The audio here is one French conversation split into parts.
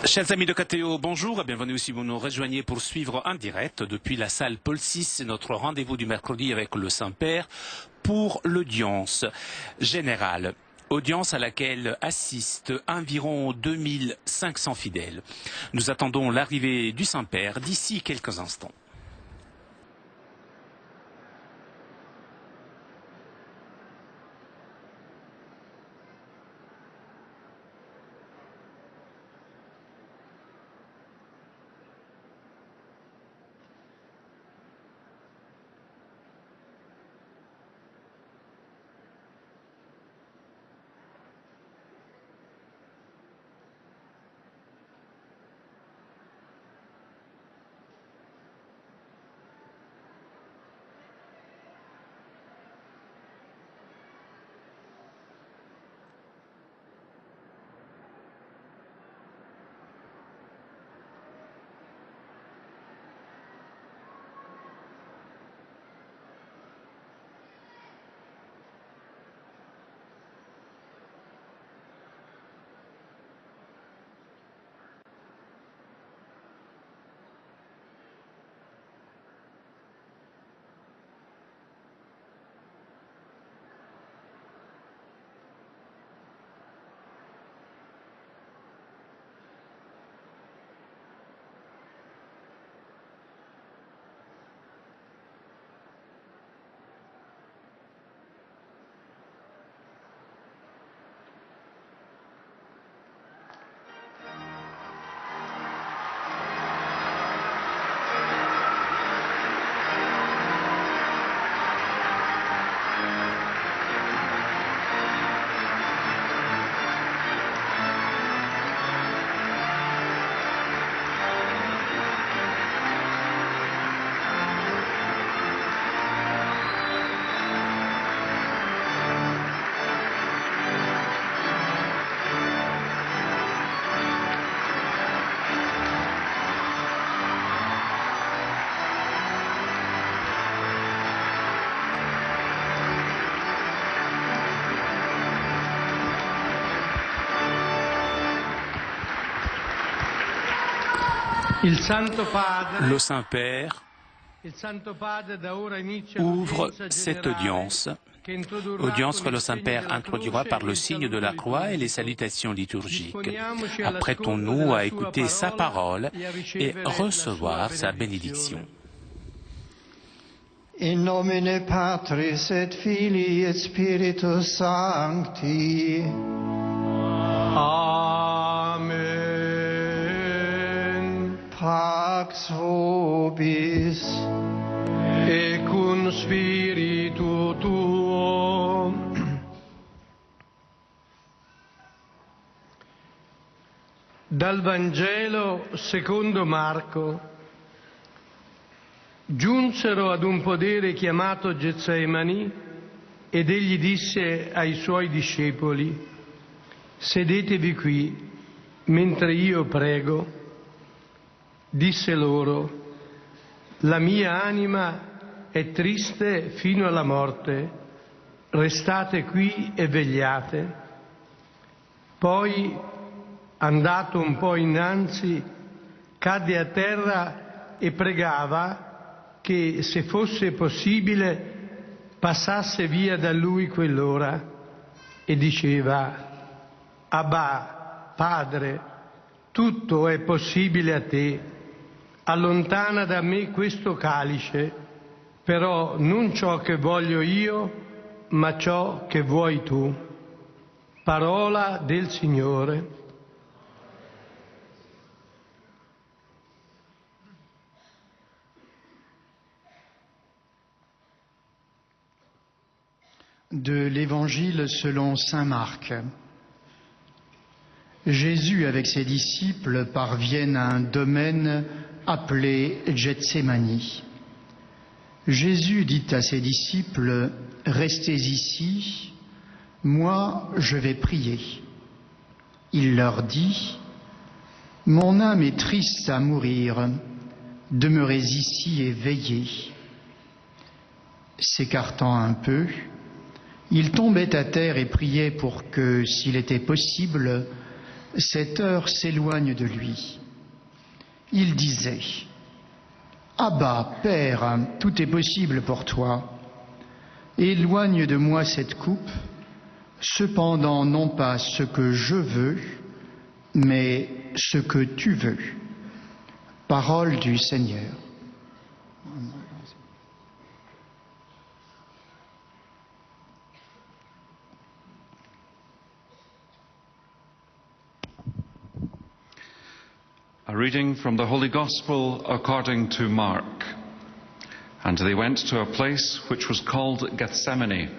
Chers amis de KTO, bonjour et bienvenue si vous nous rejoignez pour suivre en direct depuis la salle Paul VI. C'est notre rendez-vous du mercredi avec le Saint-Père pour l'audience générale. Audience à laquelle assistent environ 2500 fidèles. Nous attendons l'arrivée du Saint-Père d'ici quelques instants. Le Saint-Père ouvre cette audience que le Saint-Père introduira par le signe de la croix et les salutations liturgiques. Apprêtons-nous à écouter sa parole et recevoir sa bénédiction. In nomine Patris et Filii et Spiritus Sancti. Amen. Pax vobis. Et cum spiritu tuo. Dal Vangelo secondo Marco. Giunsero ad un podere chiamato Getsemani ed egli disse ai suoi discepoli: sedetevi qui mentre io prego. Disse loro: la mia anima è triste fino alla morte, restate qui e vegliate. Poi, andato un po' innanzi, cadde a terra e pregava che, se fosse possibile, passasse via da lui quell'ora, e diceva: Abba, Padre, tutto è possibile a te, allontana da me questo calice, però non ciò che voglio io, ma ciò che vuoi tu. Parola del Signore. De l'Évangile selon saint Marc. Jésus avec ses disciples parviennent à un domaine appelé Getsémani. Jésus dit à ses disciples: restez ici, moi je vais prier. Il leur dit: mon âme est triste à mourir, demeurez ici et veillez. S'écartant un peu, il tombait à terre et priait pour que, s'il était possible, cette heure s'éloigne de lui. Il disait, « Abba, Père, tout est possible pour toi. Éloigne de moi cette coupe, cependant non pas ce que je veux, mais ce que tu veux. » Parole du Seigneur. A reading from the Holy Gospel according to Mark. And they went to a place which was called Gethsemane,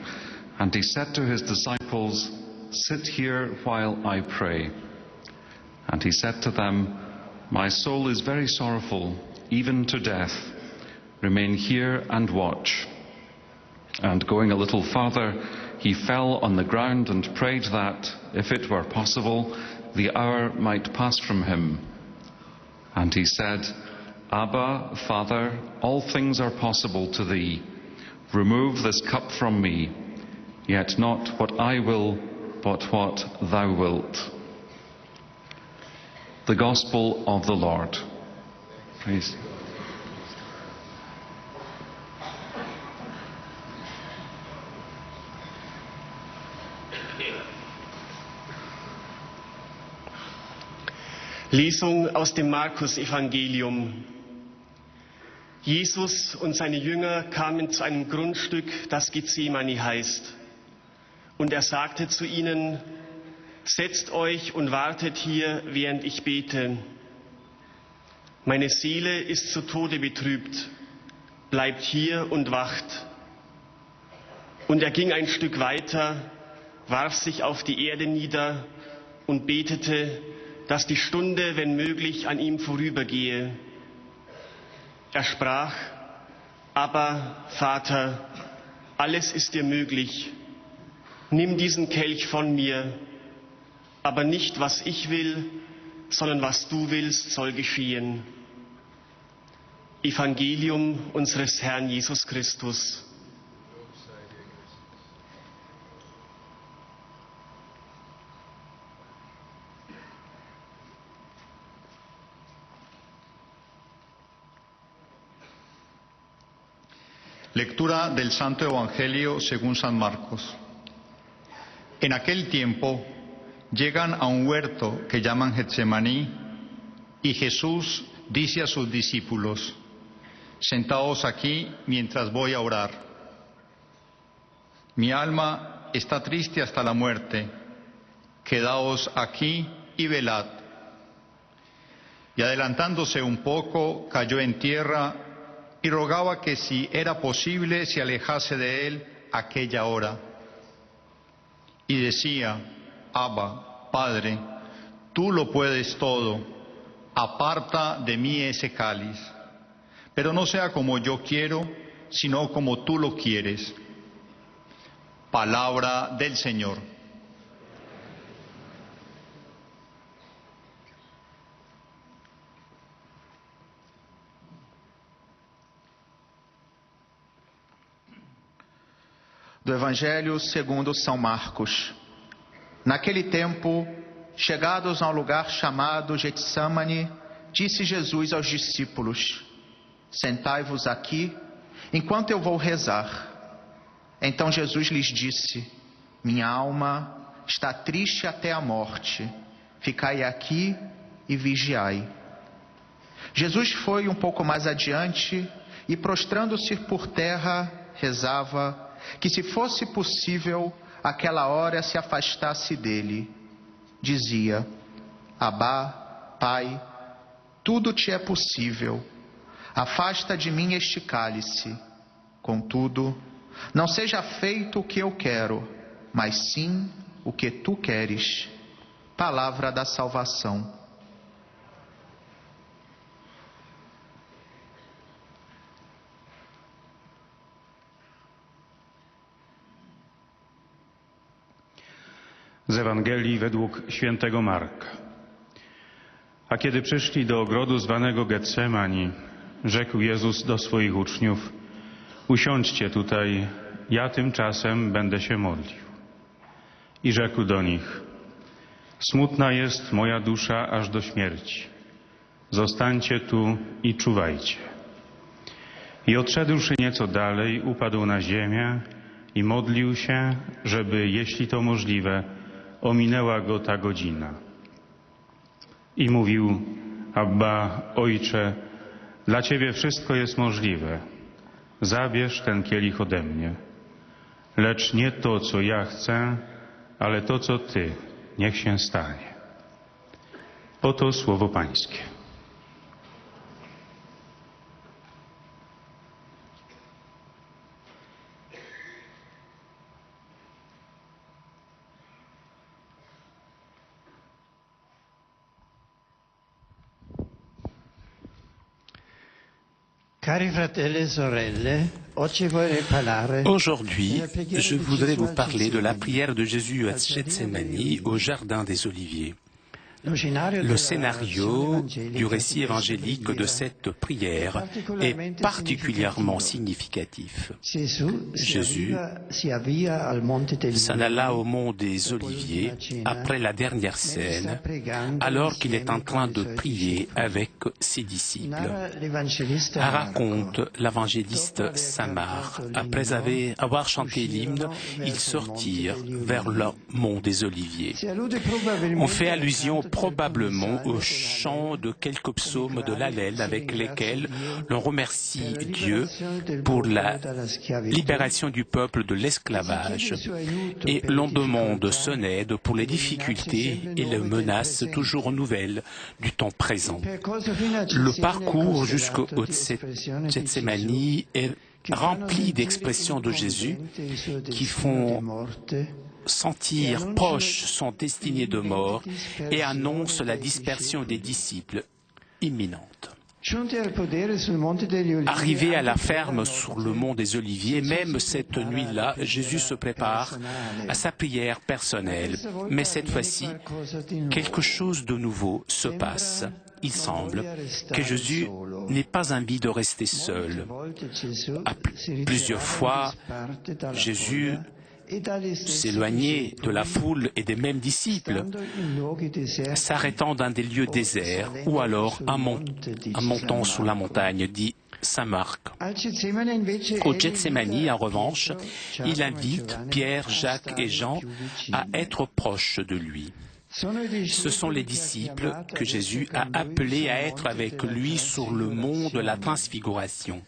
and he said to his disciples, "Sit here while I pray." And he said to them, "My soul is very sorrowful, even to death. Remain here and watch." And going a little farther, he fell on the ground and prayed that, if it were possible, the hour might pass from him. And he said, "Abba, Father, all things are possible to thee. Remove this cup from me, yet not what I will, but what thou wilt." The Gospel of the Lord. Praise. Lesung aus dem Markus-Evangelium. Jesus und seine Jünger kamen zu einem Grundstück, das Gethsemane heißt. Und er sagte zu ihnen, setzt euch und wartet hier, während ich bete. Meine Seele ist zu Tode betrübt, bleibt hier und wacht. Und er ging ein Stück weiter, warf sich auf die Erde nieder und betete, dass die Stunde, wenn möglich, an ihm vorübergehe. Er sprach, aber Vater, alles ist dir möglich. Nimm diesen Kelch von mir, aber nicht, was ich will, sondern was du willst, soll geschehen. Evangelium unseres Herrn Jesus Christus. Lectura del Santo Evangelio según San Marcos. En aquel tiempo llegan a un huerto que llaman Getsemaní y Jesús dice a sus discípulos, sentaos aquí mientras voy a orar. Mi alma está triste hasta la muerte, quedaos aquí y velad. Y adelantándose un poco, cayó en tierra y rogaba que si era posible se alejase de él aquella hora. Y decía, Abba, Padre, tú lo puedes todo, aparta de mí ese cáliz, pero no sea como yo quiero, sino como tú lo quieres. Palabra del Señor. Do Evangelho segundo São Marcos. Naquele tempo, chegados a um lugar chamado Getsemane, disse Jesus aos discípulos, sentai-vos aqui, enquanto eu vou rezar. Então Jesus lhes disse, minha alma está triste até a morte, ficai aqui e vigiai. Jesus foi um pouco mais adiante e, prostrando-se por terra, rezava, que se fosse possível, aquela hora se afastasse dele. Dizia, Abá, Pai, tudo te é possível. Afasta de mim este cálice. Contudo, não seja feito o que eu quero, mas sim o que tu queres. Palavra da salvação. Z Ewangelii według świętego Marka. A kiedy przyszli do ogrodu zwanego Getsemani, rzekł Jezus do swoich uczniów, usiądźcie tutaj, ja tymczasem będę się modlił. I rzekł do nich, Smutna jest moja dusza aż do śmierci. Zostańcie tu i czuwajcie. I odszedłszy nieco dalej, upadł na ziemię i modlił się, żeby, jeśli to możliwe, ominęła go ta godzina. I mówił: Abba, Ojcze, dla Ciebie wszystko jest możliwe. Zabierz ten kielich ode mnie. Lecz nie to, co ja chcę, ale to, co Ty, niech się stanie. Oto słowo Pańskie. Aujourd'hui, je voudrais vous parler de la prière de Jésus à Gethsémani au Jardin des Oliviers. Le scénario du récit évangélique de cette prière est particulièrement significatif. Jésus s'en alla au mont des Oliviers après la dernière scène, alors qu'il est en train de prier avec ses disciples. Raconte l'évangéliste Saint Marc. Après avoir chanté l'hymne, ils sortirent vers le mont des Oliviers. On fait allusion probablement au chant de quelques psaumes de l'Hallel avec lesquels l'on remercie Dieu pour la libération du peuple de l'esclavage et l'on demande son aide pour les difficultés et les menaces toujours nouvelles du temps présent. Le parcours jusqu'au Gethsémani est rempli d'expressions de Jésus qui font sentir proche son destiné de mort et annonce la dispersion des disciples imminente. Arrivé à la ferme sur le mont des Oliviers, même cette nuit-là, Jésus se prépare à sa prière personnelle. Mais cette fois-ci, quelque chose de nouveau se passe. Il semble que Jésus n'ait pas envie de rester seul. Plusieurs fois, Jésus s'éloigner de la foule et des mêmes disciples, s'arrêtant dans des lieux déserts ou alors en montant sur la montagne, dit Saint Marc. Au Gethsémani, en revanche, il invite Pierre, Jacques et Jean à être proches de lui. Ce sont les disciples que Jésus a appelés à être avec lui sur le mont de la Transfiguration.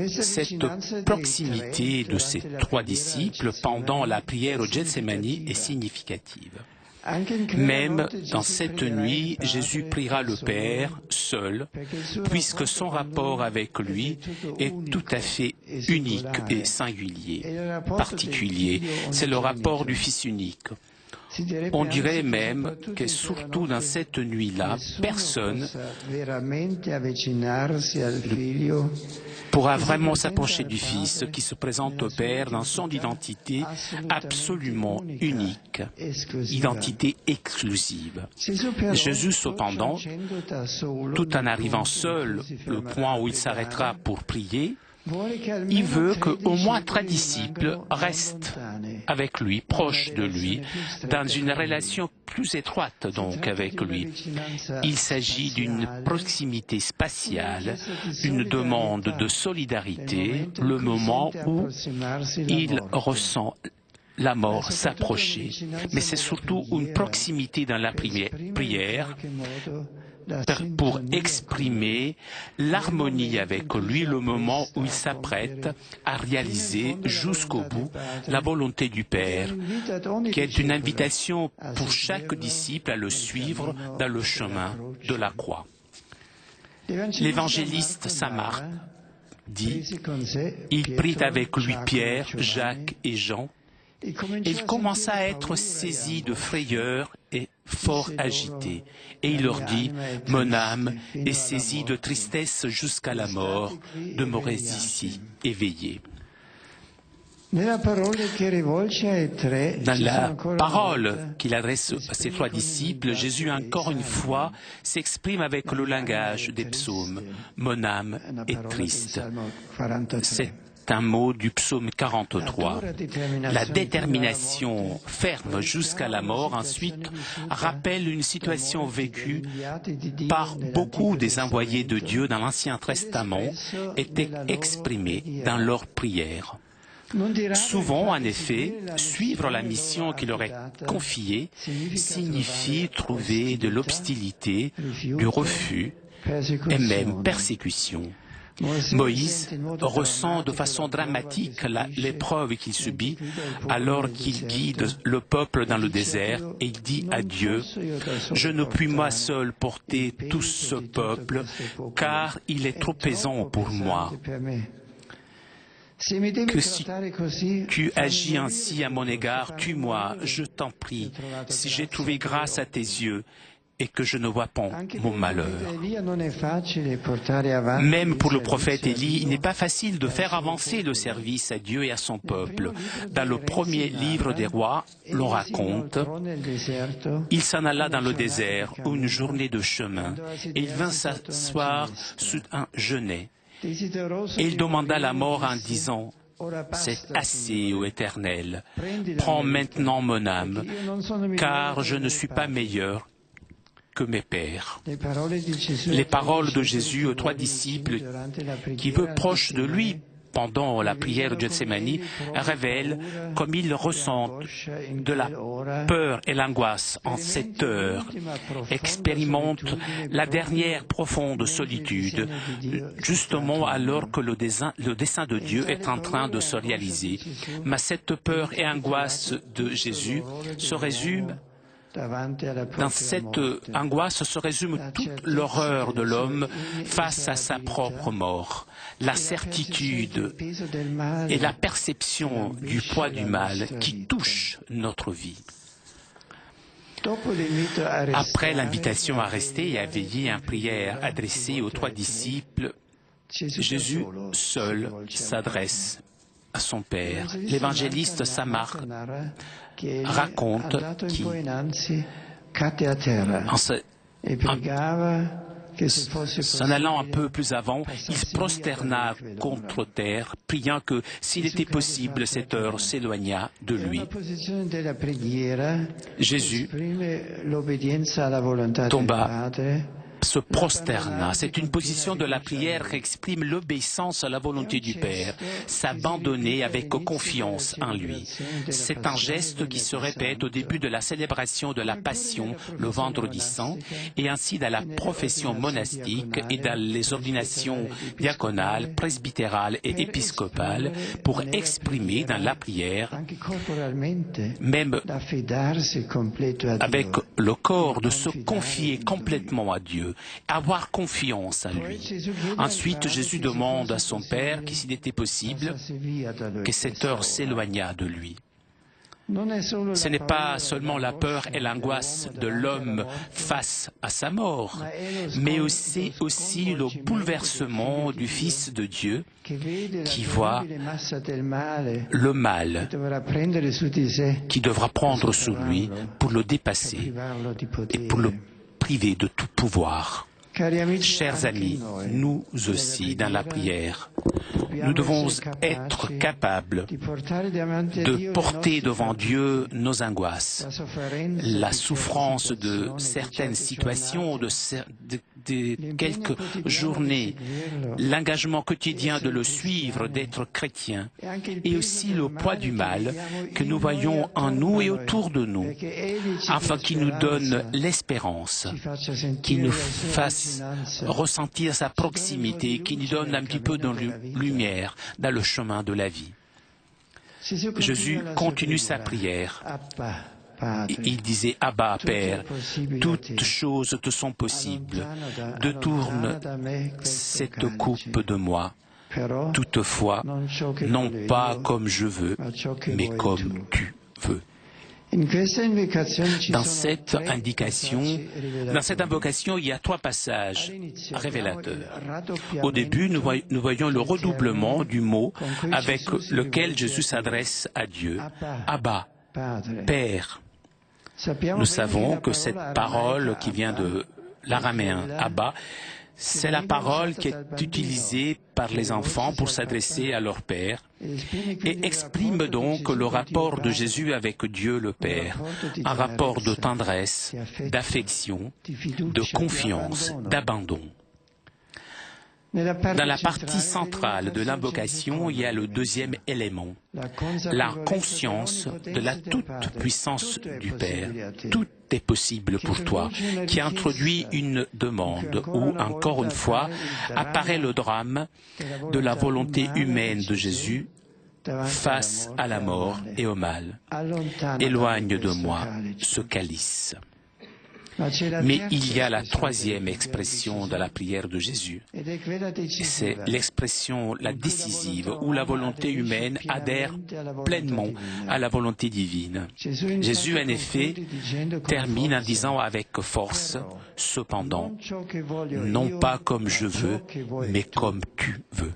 Cette proximité de ces trois disciples pendant la prière au Gethsémani est significative. Même dans cette nuit, Jésus priera le Père seul, puisque son rapport avec lui est tout à fait unique et singulier, particulier. C'est le rapport du Fils unique. On dirait même que surtout dans cette nuit-là, personne pourra vraiment s'approcher du Fils qui se présente au Père dans son identité absolument unique, identité exclusive. Jésus, cependant, tout en arrivant seul, le point où il s'arrêtera pour prier, il veut qu'au moins 3 disciples restent avec lui, proches de lui, dans une relation plus étroite donc avec lui. Il s'agit d'une proximité spatiale, une demande de solidarité, le moment où il ressent la mort s'approcher. Mais c'est surtout une proximité dans la prière pour exprimer l'harmonie avec lui, le moment où il s'apprête à réaliser jusqu'au bout la volonté du Père, qui est une invitation pour chaque disciple à le suivre dans le chemin de la croix. L'évangéliste Saint Marc dit, il prit avec lui Pierre, Jacques et Jean. Il commença à être saisi de frayeur et fort agité. Et il leur dit, « Mon âme est saisie de tristesse jusqu'à la mort, demeurez ici, éveillés. » Dans la parole qu'il adresse à ses 3 disciples, Jésus, encore une fois, s'exprime avec le langage des psaumes. « Mon âme est triste. » C'est un mot du psaume 43. La détermination ferme jusqu'à la mort, ensuite, rappelle une situation vécue par beaucoup des envoyés de Dieu dans l'Ancien Testament, était exprimée dans leurs prières. Souvent, en effet, suivre la mission qui leur est confiée signifie trouver de l'hostilité, du refus et même persécution. Moïse ressent de façon dramatique l'épreuve qu'il subit alors qu'il guide le peuple dans le désert et il dit à Dieu, « Je ne puis moi seul porter tout ce peuple car il est trop pesant pour moi. » Que si tu agis ainsi à mon égard, tue-moi, je t'en prie, si j'ai trouvé grâce à tes yeux et que je ne vois pas mon malheur. Même pour le prophète Élie, il n'est pas facile de faire avancer le service à Dieu et à son peuple. Dans le premier livre des rois, l'on raconte, il s'en alla dans le désert, une journée de chemin, et il vint s'asseoir sous un genêt. Et il demanda la mort en disant, « C'est assez, ô Éternel, prends maintenant mon âme, car je ne suis pas meilleur que mes pères. » Les paroles de Jésus aux 3 disciples qui veut proche de lui pendant la prière de Gethsémani révèlent comme ils ressentent de la peur et l'angoisse en cette heure, expérimentent la dernière profonde solitude, justement alors que le dessein de Dieu est en train de se réaliser. Mais cette peur et angoisse de Jésus se résume dans cette angoisse se résume toute l'horreur de l'homme face à sa propre mort, la certitude et la perception du poids du mal qui touche notre vie. Après l'invitation à rester et à veiller en prière adressée aux 3 disciples, Jésus seul s'adresse à son Père. L'évangéliste Saint Marc raconte s'en allant un peu plus avant, il se prosterna contre terre, priant que, s'il était possible, cette heure s'éloignât de lui. Jésus tomba, se prosterna. C'est une position de la prière qui exprime l'obéissance à la volonté du Père, s'abandonner avec confiance en lui. C'est un geste qui se répète au début de la célébration de la Passion le vendredi saint et ainsi dans la profession monastique et dans les ordinations diaconales, presbytérales et épiscopales pour exprimer dans la prière, même avec le corps, de se confier complètement à Dieu, avoir confiance en lui. Ensuite, Jésus demande à son Père que s'il était possible, que cette heure s'éloignât de lui. Ce n'est pas seulement la peur et l'angoisse de l'homme face à sa mort, mais aussi le bouleversement du Fils de Dieu qui voit le mal qui devra prendre sur lui pour le dépasser et pour le privé de tout pouvoir. Chers amis, nous aussi, dans la prière, nous devons être capables de porter devant Dieu nos angoisses, la souffrance de certaines situations, de quelques journées, l'engagement quotidien de le suivre, d'être chrétien, et aussi le poids du mal que nous voyons en nous et autour de nous, afin qu'il nous donne l'espérance, qu'il nous fasse ressentir sa proximité, qu'il nous donne un petit peu de lumière dans le chemin de la vie. Jésus continue sa prière. Il disait, « Abba, Père, toutes choses te sont possibles. Détourne cette coupe de moi. Toutefois, non pas comme je veux, mais comme tu veux. » Dans cette invocation, il y a 3 passages révélateurs. Au début, nous voyons le redoublement du mot avec lequel Jésus s'adresse à Dieu. Abba, Père. Nous savons que cette parole qui vient de l'araméen Abba C'est la parole qui est utilisée par les enfants pour s'adresser à leur Père et exprime donc le rapport de Jésus avec Dieu le Père, un rapport de tendresse, d'affection, de confiance, d'abandon. Dans la partie centrale de l'invocation, il y a le deuxième élément, la conscience de la toute-puissance du Père. Tout est possible pour toi, qui introduit une demande où, encore une fois, apparaît le drame de la volonté humaine de Jésus face à la mort et au mal. Éloigne de moi ce calice. Mais il y a la troisième expression de la prière de Jésus. C'est l'expression la décisive où la volonté humaine adhère pleinement à la volonté divine. Jésus, en effet, termine en disant avec force, cependant, non pas comme je veux, mais comme tu veux.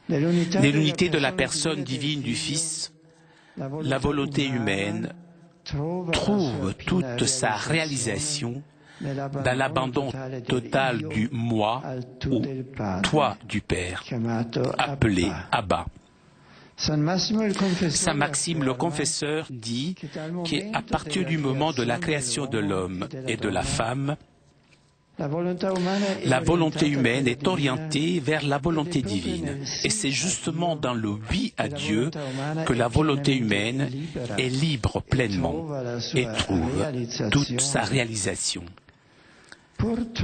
L'unité de la personne divine du Fils, la volonté humaine trouve toute sa réalisation dans l'abandon total du moi ou toi du Père, appelé Abba. Saint Maxime le Confesseur dit qu'à partir du moment de la création de l'homme et de la femme, la volonté humaine est orientée vers la volonté divine. Et c'est justement dans le oui à Dieu que la volonté humaine est libre pleinement et trouve toute sa réalisation.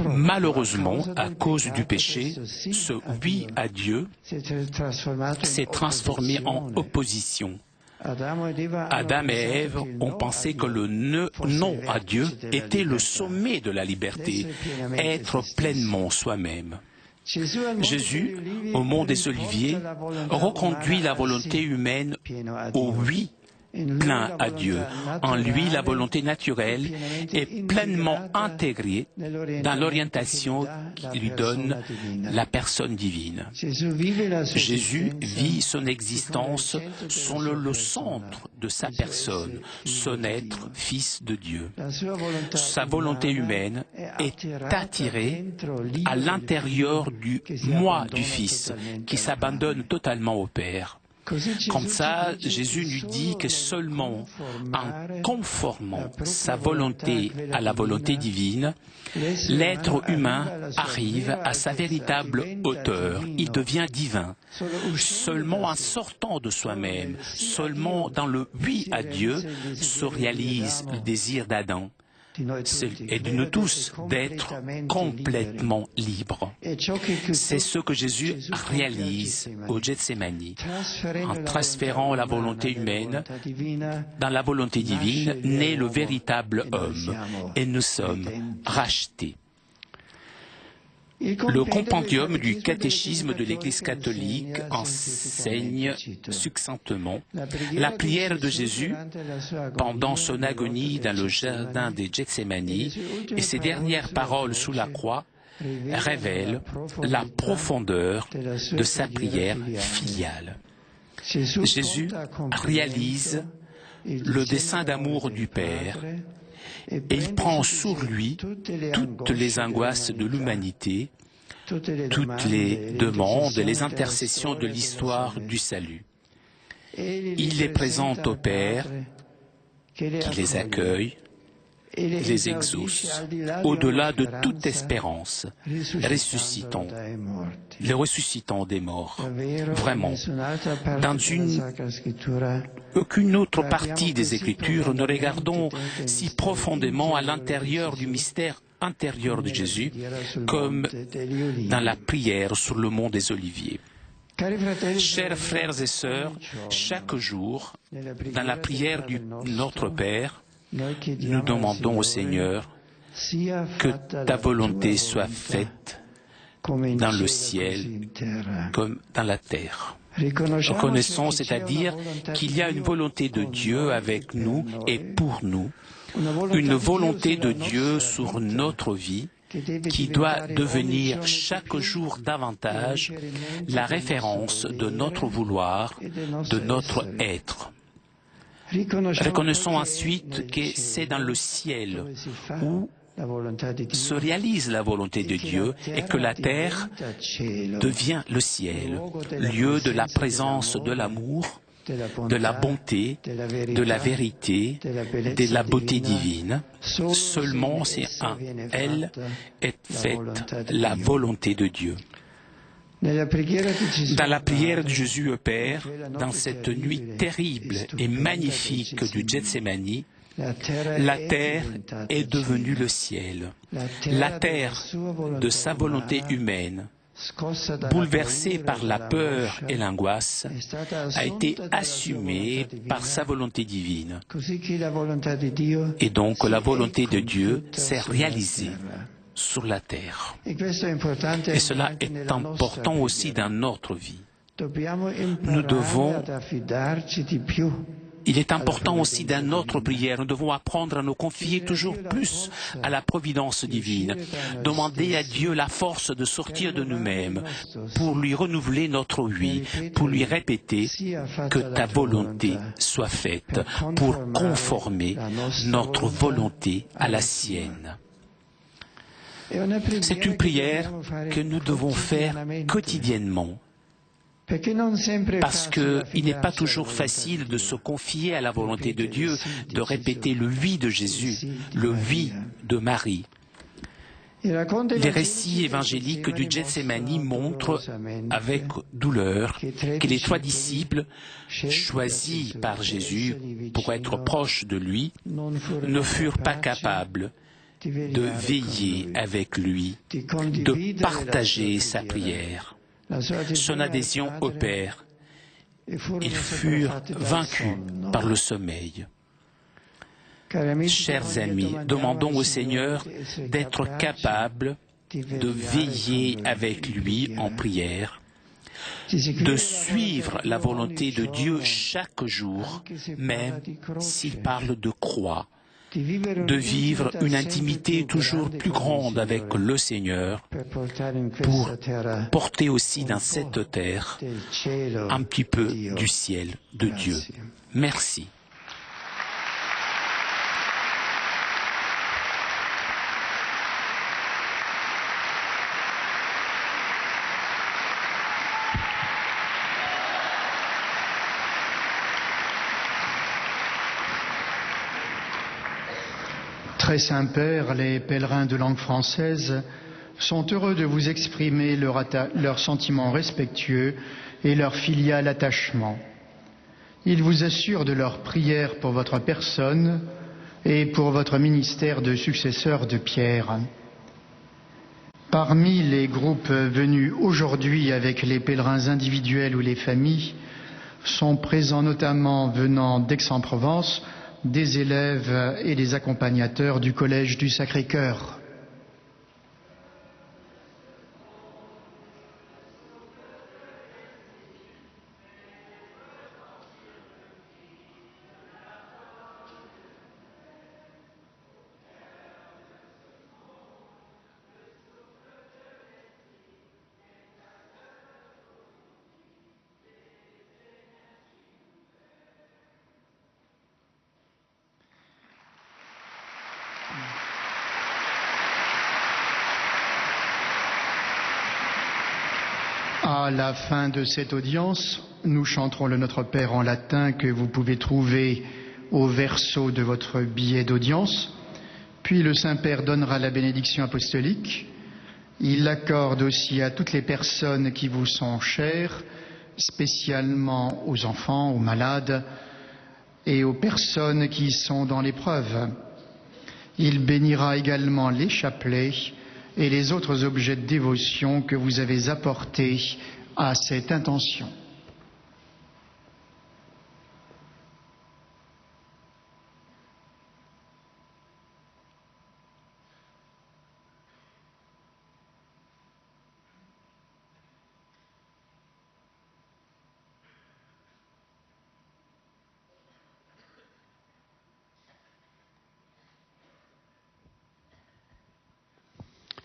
Malheureusement, à cause du péché, ce oui à Dieu s'est transformé en opposition. Adam et Ève ont pensé que le non à Dieu était le sommet de la liberté, être pleinement soi-même. Jésus, au mont des Oliviers, reconduit la volonté humaine au oui plein à Dieu. En lui, la volonté naturelle est pleinement intégrée dans l'orientation qui lui donne la personne divine. Jésus vit son existence selon le centre de sa personne, son être fils de Dieu. Sa volonté humaine est attirée à l'intérieur du moi du Fils, qui s'abandonne totalement au Père. Comme ça, Jésus nous dit que seulement en conformant sa volonté à la volonté divine, l'être humain arrive à sa véritable hauteur, il devient divin. Seulement en sortant de soi-même, seulement dans le oui à Dieu, se réalise le désir d'Adam et de nous tous d'être complètement libres. C'est ce que Jésus réalise au Gethsémani, en transférant la volonté humaine dans la volonté divine, naît le véritable homme, et nous sommes rachetés. Le compendium du catéchisme de l'Église catholique enseigne succinctement la prière de Jésus pendant son agonie dans le jardin des Gethsémani et ses dernières paroles sous la croix révèlent la profondeur de sa prière filiale. Jésus réalise le dessein d'amour du Père et il prend sur lui toutes les angoisses de l'humanité, toutes les demandes et les intercessions de l'histoire du salut. Il les présente au Père, qui les accueille, les exauce, au-delà de toute espérance, les ressuscitant des morts. Vraiment, dans aucune autre partie des Écritures, nous regardons si profondément à l'intérieur du mystère intérieur de Jésus, comme dans la prière sur le mont des Oliviers. Chers frères et sœurs, chaque jour, dans la prière du Notre Père, nous demandons au Seigneur que ta volonté soit faite dans le ciel comme dans la terre. Reconnaissons, c'est-à-dire qu'il y a une volonté de Dieu avec nous et pour nous, une volonté de Dieu sur notre vie qui doit devenir chaque jour davantage la référence de notre vouloir, de notre être. Reconnaissons ensuite que c'est dans le ciel où se réalise la volonté de Dieu et que la terre devient le ciel, lieu de la présence de l'amour, de la bonté, de la vérité, de la beauté divine. Seulement c'est en elle est faite la volonté de Dieu. Dans la prière de Jésus au Père, dans cette nuit terrible et magnifique du Gethsémani, la terre est devenue le ciel. La terre de sa volonté humaine, bouleversée par la peur et l'angoisse, a été assumée par sa volonté divine. Et donc la volonté de Dieu s'est réalisée sur la terre. Et cela est important aussi dans notre vie. Il est important aussi dans notre prière, nous devons apprendre à nous confier toujours plus à la providence divine, demander à Dieu la force de sortir de nous-mêmes pour lui renouveler notre oui, pour lui répéter que ta volonté soit faite, pour conformer notre volonté à la sienne. C'est une prière que nous devons faire quotidiennement. Parce qu'il n'est pas toujours facile de se confier à la volonté de Dieu, de répéter le oui de Jésus, le oui de Marie. Les récits évangéliques du Gethsémani montrent avec douleur que les 3 disciples, choisis par Jésus pour être proches de lui, ne furent pas capables de veiller avec lui, de partager sa prière. Son adhésion au Père. Ils furent vaincus par le sommeil. Chers amis, demandons au Seigneur d'être capables de veiller avec lui en prière, de suivre la volonté de Dieu chaque jour, même s'il parle de croix, de vivre une intimité toujours plus grande avec le Seigneur pour porter aussi dans cette terre un petit peu du ciel de Dieu. Merci. Très Saint-Père, les pèlerins de langue française sont heureux de vous exprimer leurs sentiments respectueux et leur filial attachement. Ils vous assurent de leur prière pour votre personne et pour votre ministère de successeur de Pierre. Parmi les groupes venus aujourd'hui avec les pèlerins individuels ou les familles, sont présents notamment venant d'Aix-en-Provence, des élèves et des accompagnateurs du Collège du Sacré-Cœur. À la fin de cette audience, nous chanterons le Notre Père en latin que vous pouvez trouver au verso de votre billet d'audience. Puis le Saint-Père donnera la bénédiction apostolique. Il l'accorde aussi à toutes les personnes qui vous sont chères, spécialement aux enfants, aux malades et aux personnes qui sont dans l'épreuve. Il bénira également les chapelets et les autres objets de dévotion que vous avez apportés à cette intention.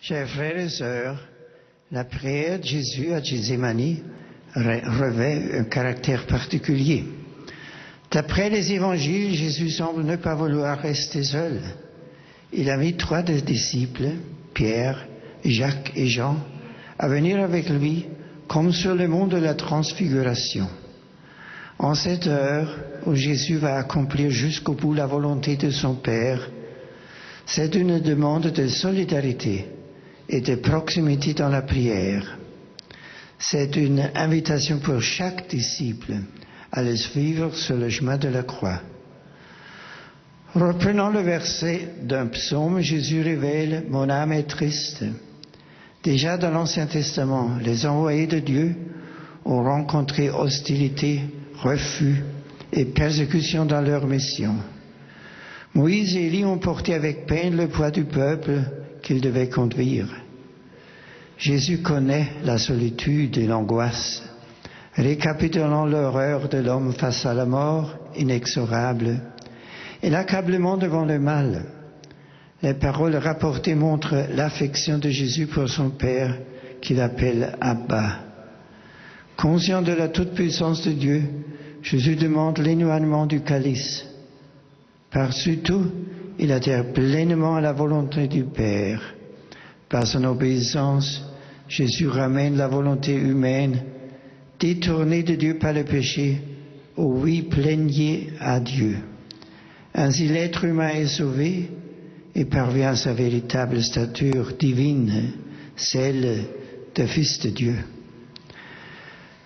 Chers frères et sœurs, la prière de Jésus à Gethsémani revêt un caractère particulier. D'après les évangiles, Jésus semble ne pas vouloir rester seul. il a mis 3 des disciples, Pierre, Jacques et Jean, à venir avec lui comme sur le mont de la transfiguration. En cette heure où Jésus va accomplir jusqu'au bout la volonté de son Père, c'est une demande de solidarité et de proximité dans la prière. C'est une invitation pour chaque disciple à le suivre sur le chemin de la croix. Reprenant le verset d'un psaume, Jésus révèle « Mon âme est triste ». Déjà dans l'Ancien Testament, les envoyés de Dieu ont rencontré hostilité, refus et persécution dans leur mission. Moïse et Élie ont porté avec peine le poids du peuple qu'ils devaient conduire. Jésus connaît la solitude et l'angoisse, récapitulant l'horreur de l'homme face à la mort inexorable et l'accablement devant le mal. Les paroles rapportées montrent l'affection de Jésus pour son Père, qu'il appelle Abba. Conscient de la toute-puissance de Dieu, Jésus demande l'éloignement du calice. Par-dessus tout, il adhère pleinement à la volonté du Père. Par son obéissance, Jésus ramène la volonté humaine, détournée de Dieu par le péché, au oui plénier à Dieu. Ainsi, l'être humain est sauvé et parvient à sa véritable stature divine, celle de Fils de Dieu.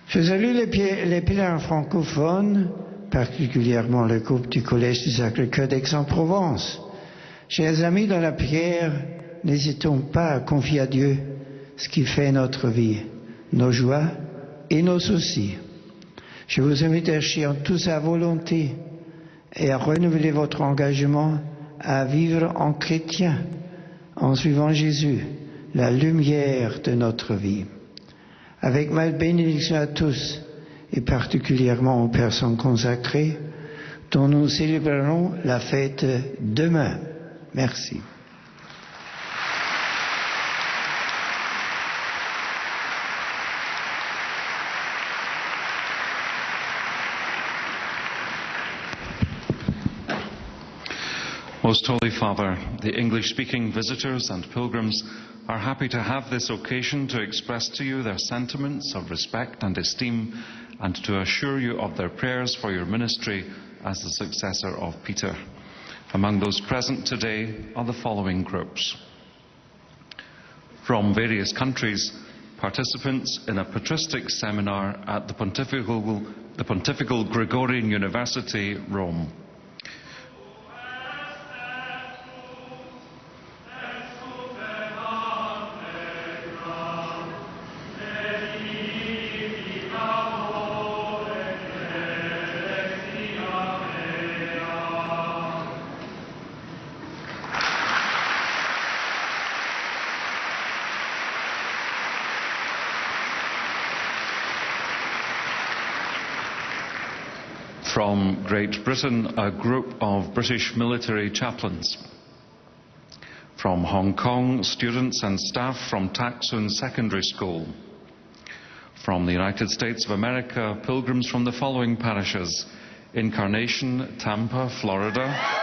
Je salue les pèlerins francophones, particulièrement le groupe du Collège du Sacré-Cœur d'Aix-en-Provence. Chers amis, dans la prière, n'hésitons pas à confier à Dieu ce qui fait notre vie, nos joies et nos soucis. Je vous invite à chercher en toute sa volonté et à renouveler votre engagement à vivre en chrétien, en suivant Jésus, la lumière de notre vie. Avec ma bénédiction à tous, et particulièrement aux personnes consacrées, dont nous célébrerons la fête demain. Merci. Most Holy Father, the English-speaking visitors and pilgrims are happy to have this occasion to express to you their sentiments of respect and esteem and to assure you of their prayers for your ministry as the successor of Peter. Among those present today are the following groups. From various countries, participants in a patristic seminar at the Pontifical Gregorian University, Rome. From Great Britain, a group of British military chaplains. From Hong Kong, students and staff from Tak Sun Secondary School. From the United States of America, pilgrims from the following parishes: Incarnation, Tampa, Florida.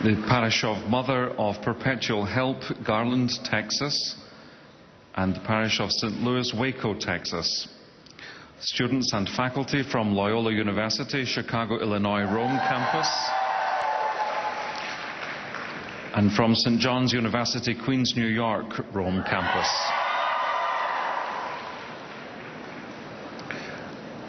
The parish of Mother of Perpetual Help, Garland, Texas, and the parish of St. Louis, Waco, Texas. Students and faculty from Loyola University, Chicago, Illinois, Rome campus, and from St. John's University, Queens, New York, Rome campus.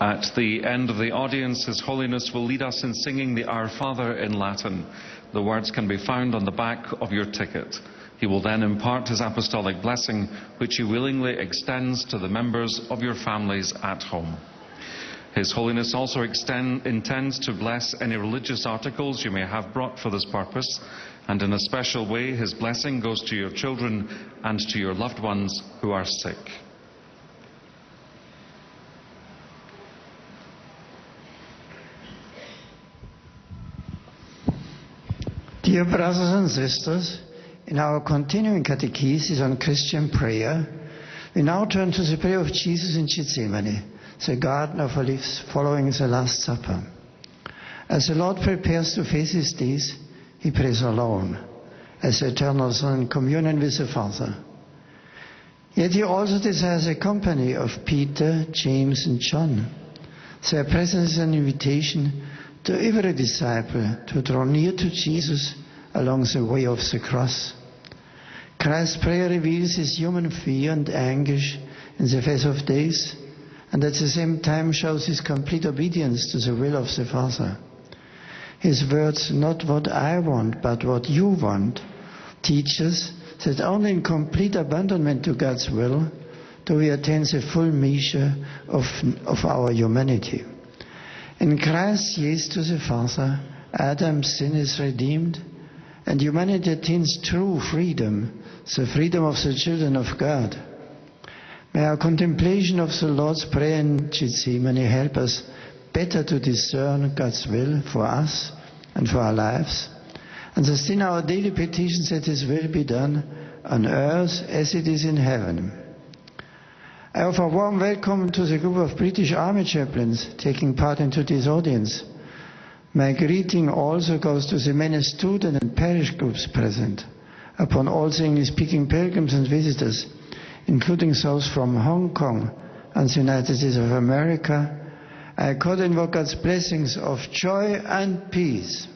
At the end of the audience, His Holiness will lead us in singing the Our Father in Latin. The words can be found on the back of your ticket. He will then impart his apostolic blessing, which he willingly extends to the members of your families at home. His Holiness also intends to bless any religious articles you may have brought for this purpose, and in a special way his blessing goes to your children and to your loved ones who are sick. Dear brothers and sisters, in our continuing catechesis on Christian prayer, we now turn to the prayer of Jesus in Gethsemane, the Garden of Olives following the Last Supper. As the Lord prepares to face his death, he prays alone, as the eternal Son in communion with the Father. Yet he also desires the company of Peter, James and John. Their presence is an invitation to every disciple to draw near to Jesus along the way of the cross. Christ's prayer reveals his human fear and anguish in the face of death, and at the same time shows his complete obedience to the will of the Father. His words, "Not what I want, but what you want," teach us that only in complete abandonment to God's will do we attain the full measure of our humanity. In Christ's yes to the Father, Adam's sin is redeemed, and humanity attains true freedom, the freedom of the children of God. May our contemplation of the Lord's Prayer in Gethsemane help us better to discern God's will for us and for our lives, and sustain our daily petitions that his will be done on earth as it is in heaven. I offer a warm welcome to the group of British Army chaplains taking part in today's audience. My greeting also goes to the many student and parish groups present, upon all the English-speaking pilgrims and visitors, including those from Hong Kong and the United States of America. I could invoke God's blessings of joy and peace.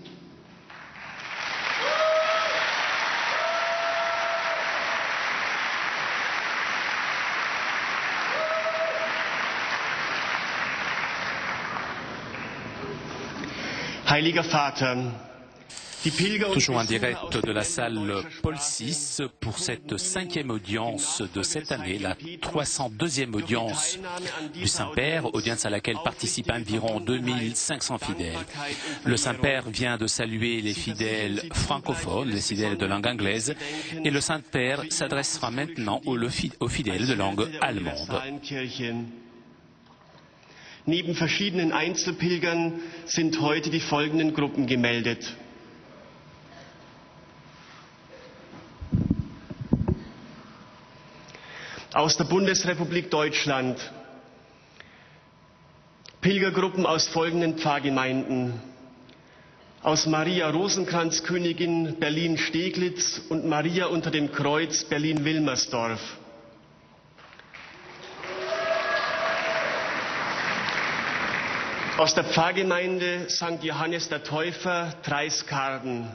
Heiliger Vater, Toujours en direct de la salle Paul VI pour cette 5e audience de cette année, la 302e audience du Saint-Père, audience à laquelle participent environ 2500 fidèles. Le Saint-Père vient de saluer les fidèles francophones, les fidèles de langue anglaise, et le Saint-Père s'adressera maintenant aux fidèles de langue allemande. Neben verschiedenen Einzelpilgern sind heute die folgenden Gruppen gemeldet. Aus der Bundesrepublik Deutschland Pilgergruppen aus folgenden Pfarrgemeinden: aus Maria Rosenkranz Königin Berlin-Steglitz und Maria unter dem Kreuz Berlin-Wilmersdorf. Aus der Pfarrgemeinde St. Johannes der Täufer Treiskarden.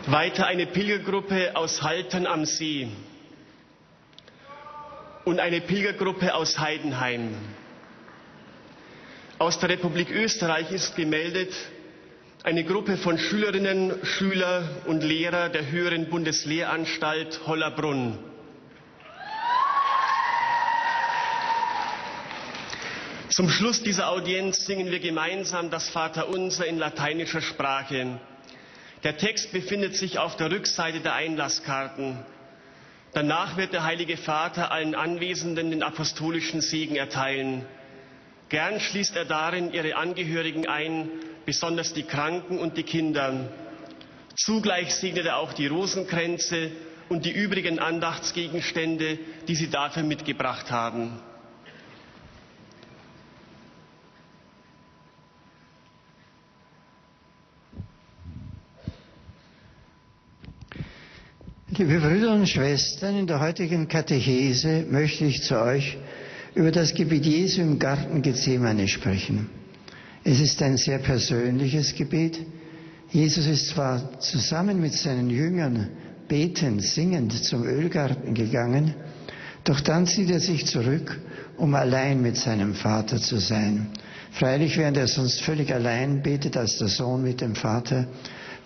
Weiter eine Pilgergruppe aus Haltern am See und eine Pilgergruppe aus Heidenheim. Aus der Republik Österreich ist gemeldet eine Gruppe von Schülerinnen, Schüler und Lehrer der Höheren Bundeslehranstalt Hollerbrunn. Zum Schluss dieser Audienz singen wir gemeinsam das Vaterunser in lateinischer Sprache. Der Text befindet sich auf der Rückseite der Einlasskarten. Danach wird der Heilige Vater allen Anwesenden den apostolischen Segen erteilen. Gern schließt er darin ihre Angehörigen ein, besonders die Kranken und die Kinder. Zugleich segnet er auch die Rosenkränze und die übrigen Andachtsgegenstände, die Sie dafür mitgebracht haben. Liebe Brüder und Schwestern, in der heutigen Katechese möchte ich zu euch über das Gebet Jesu im Garten Gethsemane sprechen. Es ist ein sehr persönliches Gebet. Jesus ist zwar zusammen mit seinen Jüngern betend, singend zum Ölgarten gegangen, doch dann zieht er sich zurück, um allein mit seinem Vater zu sein. Freilich, während er sonst völlig allein betet als der Sohn mit dem Vater,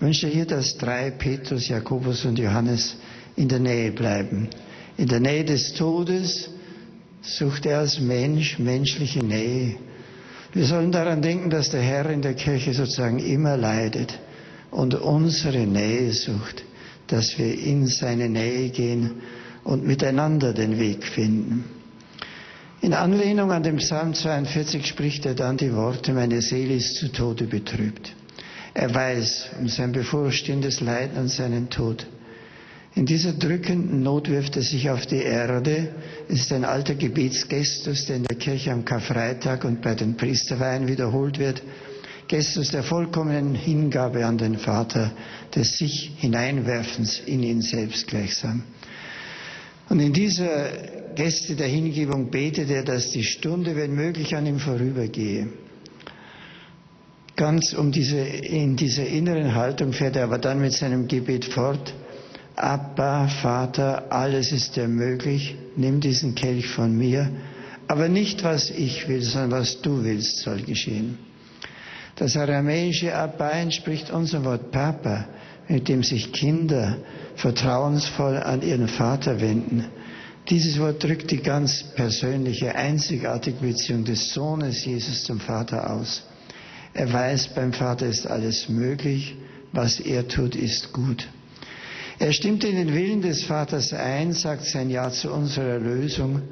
wünscht er hier, dass 3, Petrus, Jakobus und Johannes, in der Nähe bleiben. In der Nähe des Todes sucht er als Mensch menschliche Nähe. Wir sollen daran denken, dass der Herr in der Kirche sozusagen immer leidet und unsere Nähe sucht, dass wir in seine Nähe gehen und miteinander den Weg finden. In Anlehnung an den Psalm 42 spricht er dann die Worte: Meine Seele ist zu Tode betrübt. Er weiß um sein bevorstehendes Leiden und seinen Tod. In dieser drückenden Not wirft er sich auf die Erde. Es ist ein alter Gebetsgestus, der in der Kirche am Karfreitag und bei den Priesterweihen wiederholt wird. Gestus der vollkommenen Hingabe an den Vater, des sich Hineinwerfens in ihn selbst gleichsam. Und in dieser Geste der Hingebung betet er, dass die Stunde, wenn möglich, an ihm vorübergehe. Ganz in dieser inneren Haltung fährt er aber dann mit seinem Gebet fort. Abba, Vater, alles ist dir möglich, nimm diesen Kelch von mir, aber nicht was ich will, sondern was du willst, soll geschehen. Das aramäische Abba entspricht unserem Wort Papa, mit dem sich Kinder vertrauensvoll an ihren Vater wenden. Dieses Wort drückt die ganz persönliche, einzigartige Beziehung des Sohnes Jesus zum Vater aus. Er weiß, beim Vater ist alles möglich, was er tut, ist gut. Er stimmt in den Willen des Vaters ein, sagt sein Ja zu unserer Erlösung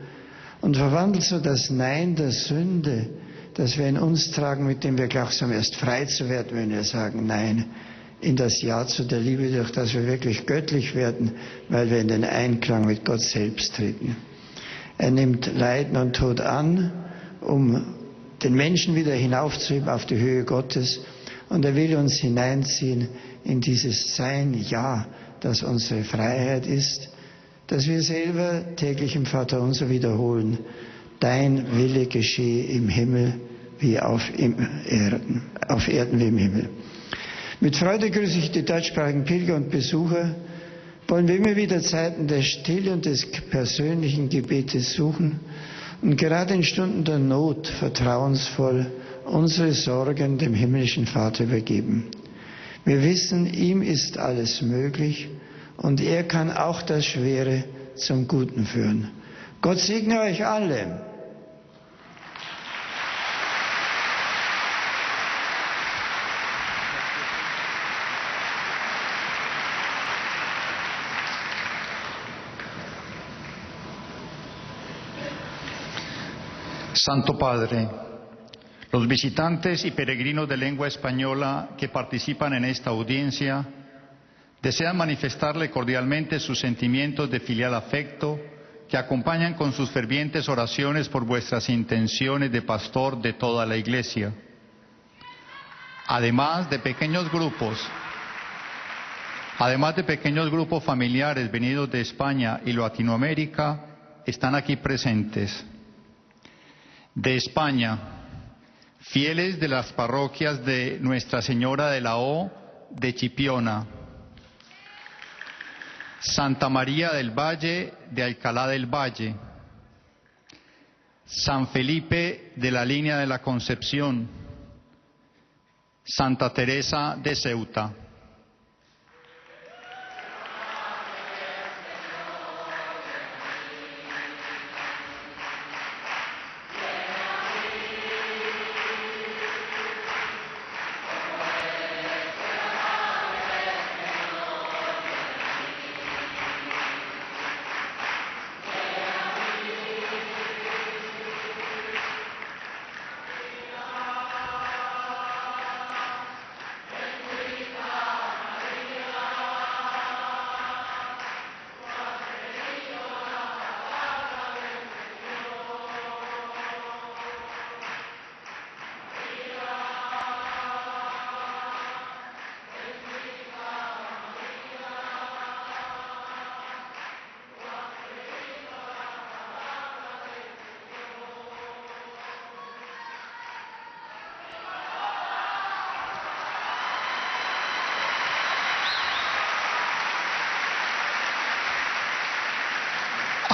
und verwandelt so das Nein der Sünde, das wir in uns tragen, mit dem wir glauben, erst frei zu werden, wenn wir sagen Nein, in das Ja zu der Liebe, durch das wir wirklich göttlich werden, weil wir in den Einklang mit Gott selbst treten. Er nimmt Leiden und Tod an, um den Menschen wieder hinaufzuheben auf die Höhe Gottes, und er will uns hineinziehen in dieses Sein, Ja, das unsere Freiheit ist, dass wir selber täglich im Vaterunser wiederholen: Dein Wille geschehe im Himmel wie auf Erden wie im Himmel. Mit Freude grüße ich die deutschsprachigen Pilger und Besucher. Wollen wir immer wieder Zeiten der Stille und des persönlichen Gebetes suchen und gerade in Stunden der Not vertrauensvoll unsere Sorgen dem himmlischen Vater übergeben. Wir wissen, ihm ist alles möglich und er kann auch das Schwere zum Guten führen. Gott segne euch alle. Santo Padre, los visitantes y peregrinos de lengua española que participan en esta audiencia desean manifestarle cordialmente sus sentimientos de filial afecto que acompañan con sus fervientes oraciones por vuestras intenciones de pastor de toda la Iglesia. Además de pequeños grupos familiares venidos de España y Latinoamérica, están aquí presentes. De España, fieles de las parroquias de Nuestra Señora de la O de Chipiona, Santa María del Valle de Alcalá del Valle, San Felipe de la Línea de la Concepción, Santa Teresa de Ceuta.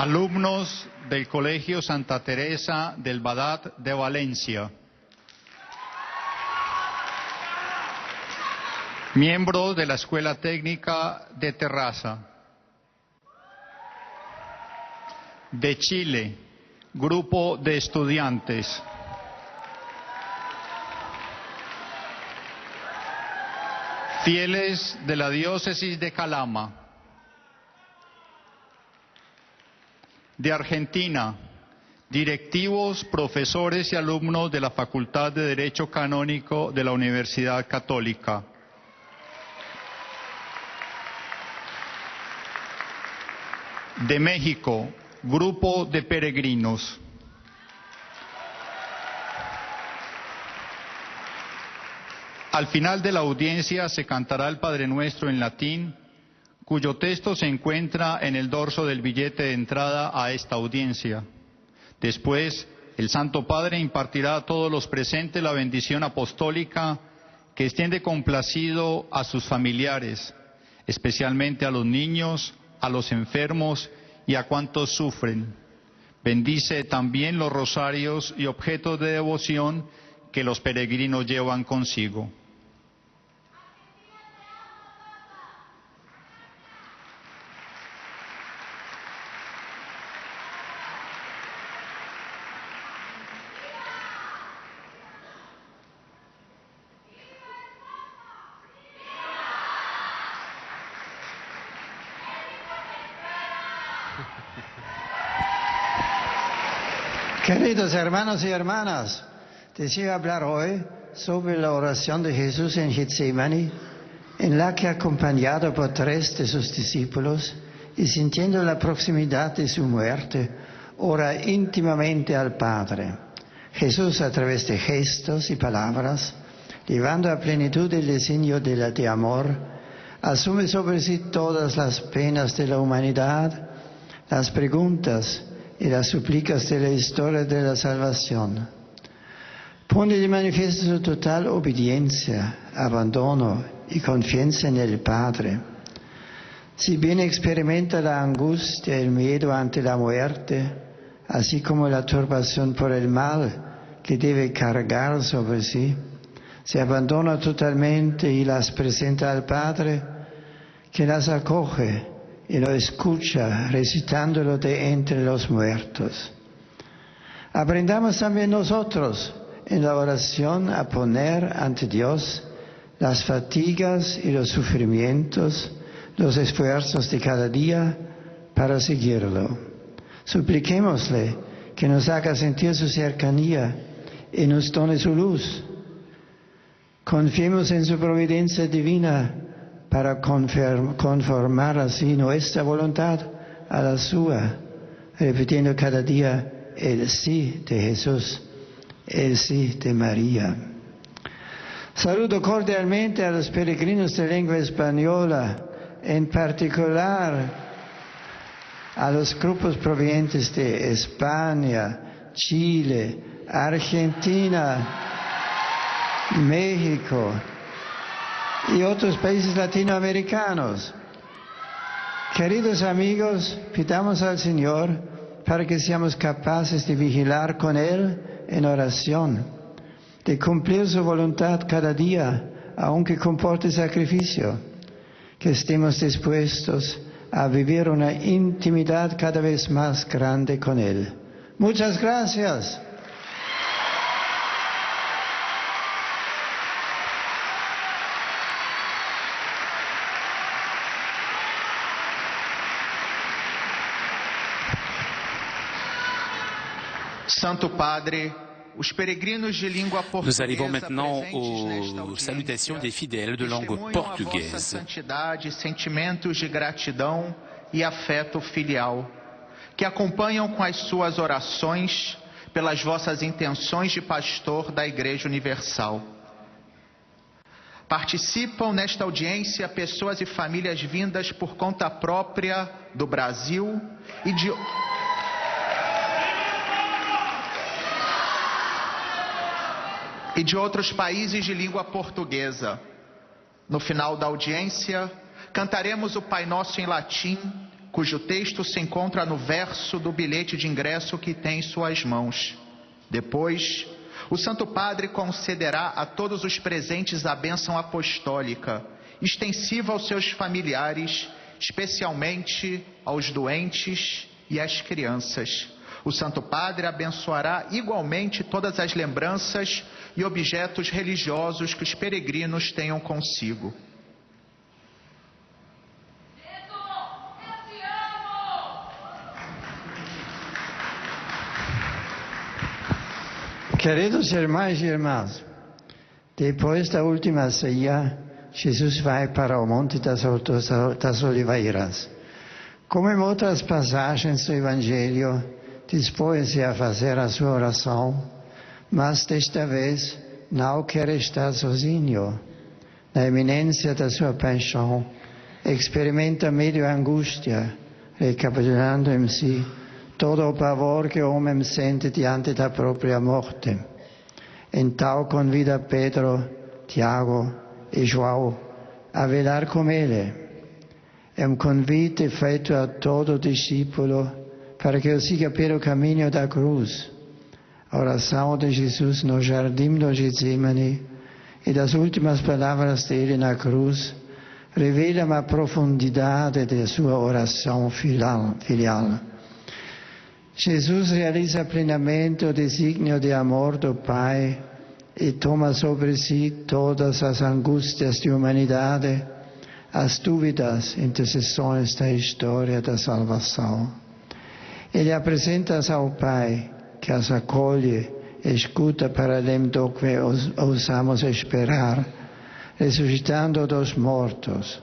alumnos del Colegio Santa Teresa del Badat de Valencia, miembros de la Escuela Técnica de Terrassa, de Chile, grupo de estudiantes, fieles de la diócesis de Calama, de Argentina, directivos, profesores y alumnos de la Facultad de Derecho Canónico de la Universidad Católica, de México, grupo de peregrinos, al final de la audiencia se cantará el Padre Nuestro en latín, cuyo texto se encuentra en el dorso del billete de entrada a esta audiencia. Después, el Santo Padre impartirá a todos los presentes la bendición apostólica que extiende complacido a sus familiares, especialmente a los niños, a los enfermos y a cuantos sufren. Bendice también los rosarios y objetos de devoción que los peregrinos llevan consigo. Queridos hermanos y hermanas, deseo hablar hoy sobre la oración de Jesús en Getsemaní, en la que, acompañado por 3 de sus discípulos y sintiendo la proximidad de su muerte, ora íntimamente al Padre. Jesús, a través de gestos y palabras, llevando a plenitud el designio de amor, asume sobre sí todas las penas de la humanidad, las preguntas y las súplicas de la historia de la salvación. Pone de manifiesto su total obediencia, abandono y confianza en el Padre. Si bien experimenta la angustia y el miedo ante la muerte, así como la turbación por el mal que debe cargar sobre sí, se abandona totalmente y las presenta al Padre, que las acoge y lo escucha recitándolo de entre los muertos. Aprendamos también nosotros en la oración a poner ante Dios las fatigas y los sufrimientos, los esfuerzos de cada día para seguirlo. Supliquémosle que nos haga sentir su cercanía y nos done su luz. Confiemos en su providencia divina para conformar así nuestra voluntad a la suya, repitiendo cada día el sí de Jesús, el sí de María. Saludo cordialmente a los peregrinos de lengua española, en particular a los grupos provenientes de España, Chile, Argentina, México y otros países latinoamericanos. Queridos amigos, pidamos al Señor para que seamos capaces de vigilar con Él en oración, de cumplir su voluntad cada día, aunque comporte sacrificio, que estemos dispuestos a vivir una intimidad cada vez más grande con Él. Muchas gracias. Santo Padre, os peregrinos de língua portuguesa. Nous arrivons maintenant aux salutations des fidèles de langue portugaise. Santidade, sentimentos de gratidão e afeto filial, que acompanham com as suas orações pelas vossas intenções de pastor da Igreja Universal. Participam nesta audiência pessoas e famílias vindas por conta própria do Brasil e de outros países de língua portuguesa. No final da audiência, cantaremos o Pai Nosso em latim, cujo texto se encontra no verso do bilhete de ingresso que tem em suas mãos. Depois, o Santo Padre concederá a todos os presentes a bênção apostólica, extensiva aos seus familiares, especialmente aos doentes e às crianças. O Santo Padre abençoará igualmente todas as lembranças e objetos religiosos que os peregrinos tenham consigo. Queridos irmãos e irmãs, depois da última ceia, Jesus vai para o Monte das Oliveiras. Como em outras passagens do Evangelho, dispõe-se a fazer a sua oração, mas desta vez não quer estar sozinho. Na iminência da sua paixão, experimenta meio angústia, recapitulando em si todo o pavor que o homem sente diante da própria morte. Então convida Pedro, Tiago e João a velar com ele. É um convite feito a todo discípulo para que o siga pelo caminho da cruz. A oração de Jesus no jardim do Getsemane e das últimas palavras dele na cruz revelam a profundidade de sua oração filial. Jesus realiza plenamente o desígnio de amor do Pai e toma sobre si todas as angústias da humanidade, as dúvidas, intercessões da história da salvação. Ele apresenta-as ao Pai, que as acolhe e escuta para além do que ousamos esperar, ressuscitando dos mortos.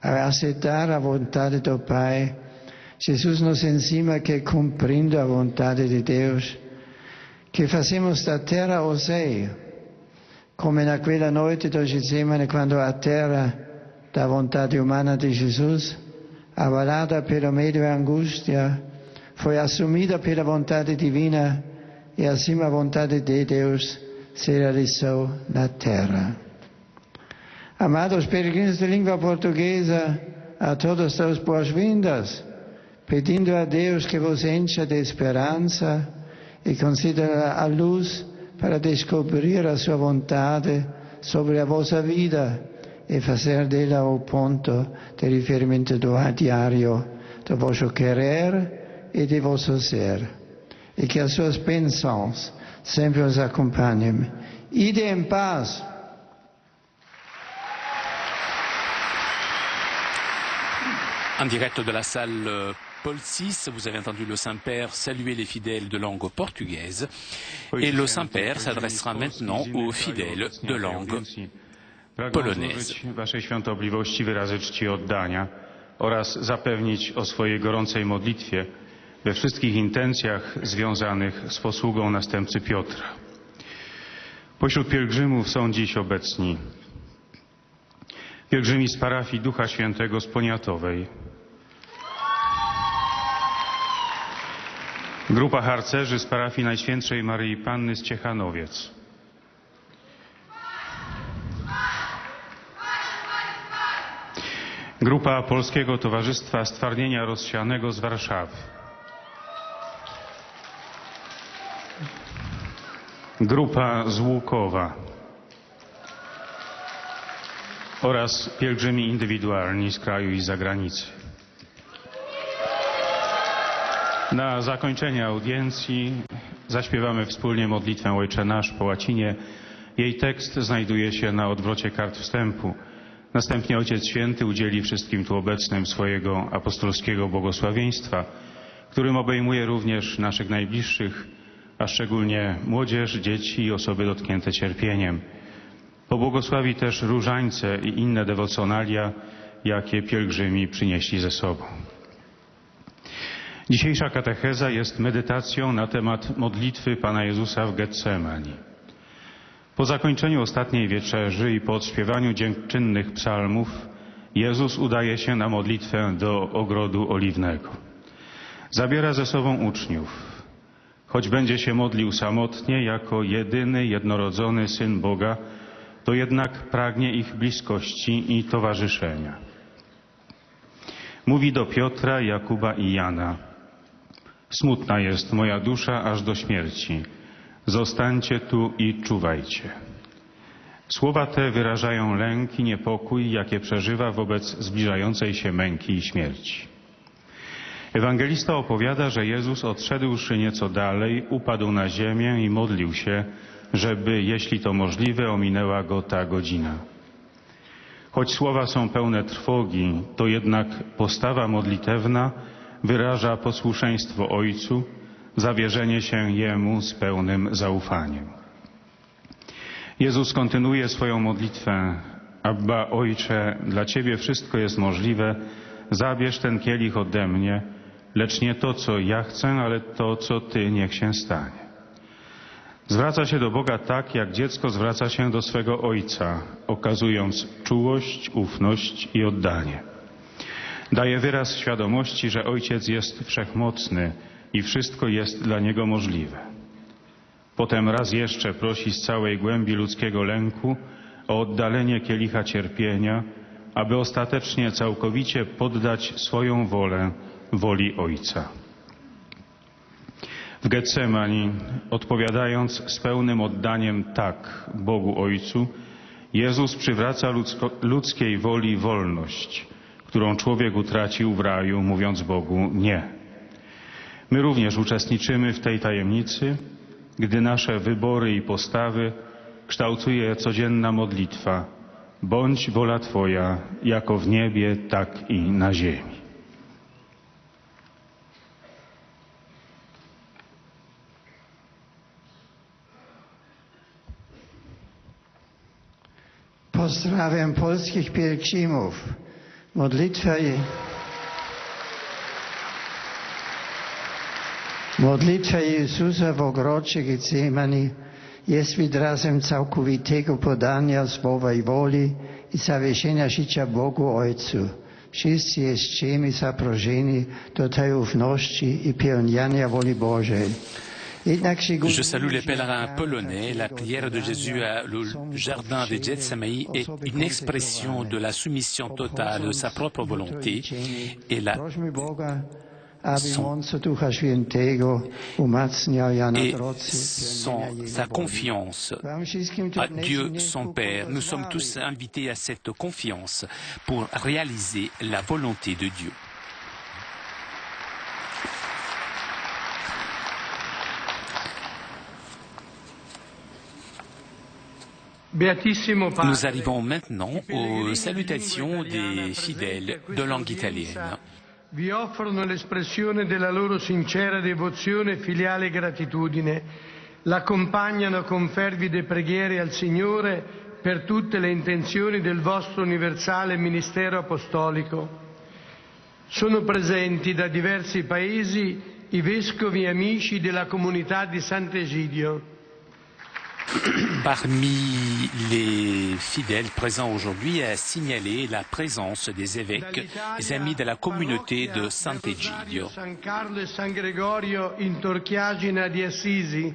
Ao aceitar a vontade do Pai, Jesus nos ensina que, cumprindo a vontade de Deus, que fazemos da terra o céu, como naquela noite do Getsemane, quando a terra da vontade humana de Jesus, abalada pelo medo e angústia, foi assumida pela vontade divina e assim a vontade de Deus se realizou na terra. Amados peregrinos de língua portuguesa, a todos as boas-vindas, pedindo a Deus que vos encha de esperança e conceda a luz para descobrir a sua vontade sobre a vossa vida e fazer dela o ponto de riferimento diário do vosso querer e de vosso ser. E que as suas bênçãos sempre os acompanhem. Ide em paz. En direct de la salle Paul VI, vous avez entendu le Saint-Père saluer les fidèles de langue portugaise et le Saint-Père s'adressera maintenant aux fidèles de langue polonaise. Waszej świątobliwości wyrazy czci oddania oraz zapewnić o swojej gorącej modlitwie we wszystkich intencjach związanych z posługą następcy Piotra. Pośród pielgrzymów są dziś obecni pielgrzymi z parafii Ducha Świętego z Poniatowej, grupa harcerzy z parafii Najświętszej Maryi Panny z Ciechanowiec, grupa Polskiego Towarzystwa Stwardnienia Rozsianego z Warszawy, grupa z Łukowa oraz pielgrzymi indywidualni z kraju i z zagranicy. Na zakończenie audiencji zaśpiewamy wspólnie modlitwę Ojcze Nasz po łacinie. Jej tekst znajduje się na odwrocie kart wstępu. Następnie Ojciec Święty udzieli wszystkim tu obecnym swojego apostolskiego błogosławieństwa, którym obejmuje również naszych najbliższych, a szczególnie młodzież, dzieci i osoby dotknięte cierpieniem. Pobłogosławi też różańce i inne dewocjonalia, jakie pielgrzymi przynieśli ze sobą. Dzisiejsza katecheza jest medytacją na temat modlitwy Pana Jezusa w Getsemani. Po zakończeniu ostatniej wieczerzy i po odśpiewaniu dziękczynnych psalmów, Jezus udaje się na modlitwę do Ogrodu Oliwnego. Zabiera ze sobą uczniów. Choć będzie się modlił samotnie, jako jedyny, jednorodzony Syn Boga, to jednak pragnie ich bliskości i towarzyszenia. Mówi do Piotra, Jakuba i Jana: smutna jest moja dusza aż do śmierci. Zostańcie tu i czuwajcie. Słowa te wyrażają lęk i niepokój, jakie przeżywa wobec zbliżającej się męki i śmierci. Ewangelista opowiada, że Jezus, odszedłszy nieco dalej, upadł na ziemię i modlił się, żeby, jeśli to możliwe, ominęła go ta godzina. Choć słowa są pełne trwogi, to jednak postawa modlitewna wyraża posłuszeństwo Ojcu, zawierzenie się Jemu z pełnym zaufaniem. Jezus kontynuuje swoją modlitwę: Abba, Ojcze, dla Ciebie wszystko jest możliwe, zabierz ten kielich ode mnie, lecz nie to, co ja chcę, ale to, co Ty, niech się stanie. Zwraca się do Boga tak, jak dziecko zwraca się do swego ojca, okazując czułość, ufność i oddanie. Daje wyraz świadomości, że Ojciec jest wszechmocny i wszystko jest dla Niego możliwe. Potem raz jeszcze prosi z całej głębi ludzkiego lęku o oddalenie kielicha cierpienia, aby ostatecznie całkowicie poddać swoją wolę woli Ojca. W Getsemani, odpowiadając z pełnym oddaniem tak Bogu Ojcu, Jezus przywraca ludzkiej woli wolność, którą człowiek utracił w raju, mówiąc Bogu nie. My również uczestniczymy w tej tajemnicy, gdy nasze wybory i postawy kształtuje codzienna modlitwa: bądź wola Twoja, jako w niebie, tak i na ziemi. Pozdrawiam polskich pielgrzymów. Modlitwa Jezusa w ogrodzie Getsemani jest wyrazem całkowitego podania słowa woli i zawierzenia życia Bogu Ojcu. Wszyscy jesteśmy zaproszeni do tej ufności i pełnienia woli Bożej. Je salue les pèlerins polonais. La prière de Jésus au jardin de Gethsemane est une expression de la soumission totale de sa propre volonté et sa confiance à Dieu son Père. Nous sommes tous invités à cette confiance pour réaliser la volonté de Dieu. Nous arrivons maintenant aux salutations des fidèles de langue italienne. Vi offrono l'espressione della loro sincera devozione e filiale gratitudine. L'accompagnano con fervide preghiere al Signore per tutte le intenzioni del vostro universale ministero apostolico. Sono presenti da diversi paesi i vescovi amici della comunità di Sant'Egidio. Parmi les fidèles présents aujourd'hui a signalé la présence des évêques, les amis de la communauté de Sant'Egidio. San Carlo e San Gregorio in Torchiagina di Assisi.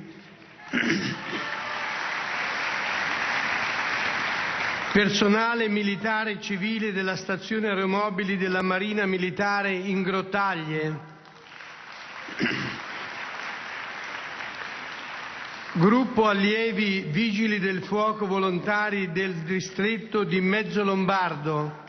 Personale militare e civile della stazione aeromobili della Marina Militare in Grottaglie. Gruppo allievi vigili del fuoco volontari del distretto di Mezzolombardo.